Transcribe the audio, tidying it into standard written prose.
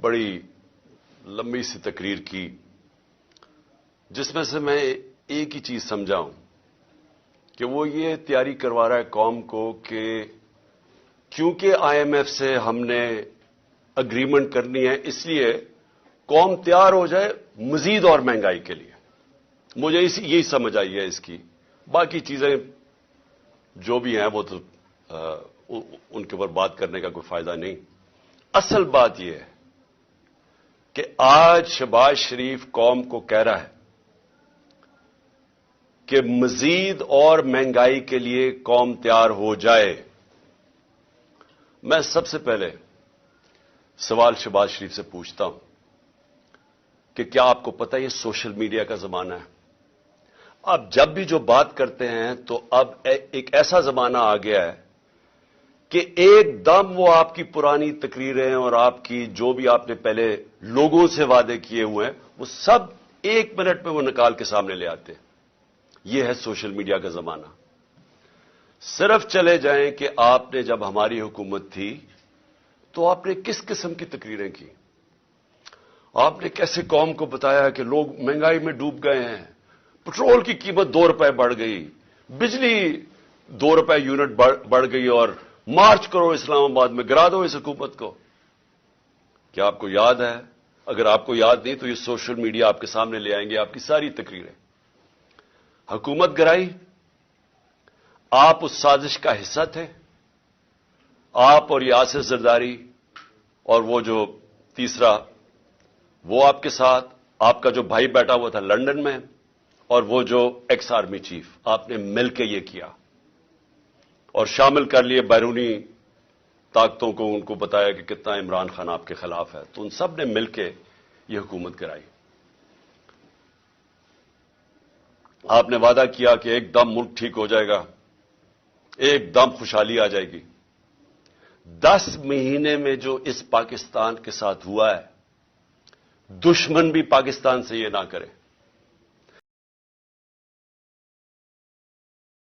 बड़ी लंबी सी तकरीर की, जिसमें से मैं एक ही चीज समझा हूं कि वो ये तैयारी करवा रहा है कौम को कि क्योंकि आईएमएफ से हमने अग्रीमेंट करनी है, इसलिए कौम तैयार हो जाए मजीद और महंगाई के लिए। मुझे यही समझ आई है इसकी। बाकी चीजें जो भी हैं वो तो उनके ऊपर बात करने का कोई फायदा नहीं। असल बात यह है कि आज शहबाज शरीफ कौम को कह रहा है कि मजीद और महंगाई के लिए कौम तैयार हो जाए। मैं सबसे पहले सवाल शहबाज शरीफ से पूछता हूं कि क्या आपको पता है ये सोशल मीडिया का जमाना है? आप जब भी जो बात करते हैं तो अब एक ऐसा जमाना आ गया है कि एकदम वो आपकी पुरानी तकरीरें और आपकी जो भी आपने पहले लोगों से वादे किए हुए हैं वो सब 1 मिनट में वो निकाल के सामने ले आते हैं। ये है सोशल मीडिया का जमाना। सिर्फ चले जाएं कि आपने जब हमारी हुकूमत थी तो आपने किस किस्म की तकरीरें की। आपने कैसे कौम को बताया कि लोग महंगाई में डूब गए हैं, पेट्रोल की कीमत 2 रुपए बढ़ गई, बिजली 2 रुपए यूनिट बढ़ गई और मार्च करो इस्लामाबाद में, गिरा दो इस हुकूमत को। क्या आपको याद है? अगर आपको याद नहीं तो ये सोशल मीडिया आपके सामने ले आएंगे आपकी सारी तकरीरें। हुकूमत गिराई, आप उस साजिश का हिस्सा थे। आप और यासिर जरदारी और वो जो तीसरा वो आपके साथ, आपका जो भाई बैठा हुआ था लंदन में और वो जो एक्स आर्मी चीफ, आपने मिलकर ये किया और शामिल कर लिए बैरूनी ताकतों को। उनको बताया कि कितना इमरान खान आपके खिलाफ है, तो उन सब ने मिलकर ये हुकूमत गिराई। आपने वादा किया कि एकदम मुल्क ठीक हो जाएगा, एकदम खुशहाली आ जाएगी। 10 महीने में जो इस पाकिस्तान के साथ हुआ है, दुश्मन भी पाकिस्तान से ये ना करे।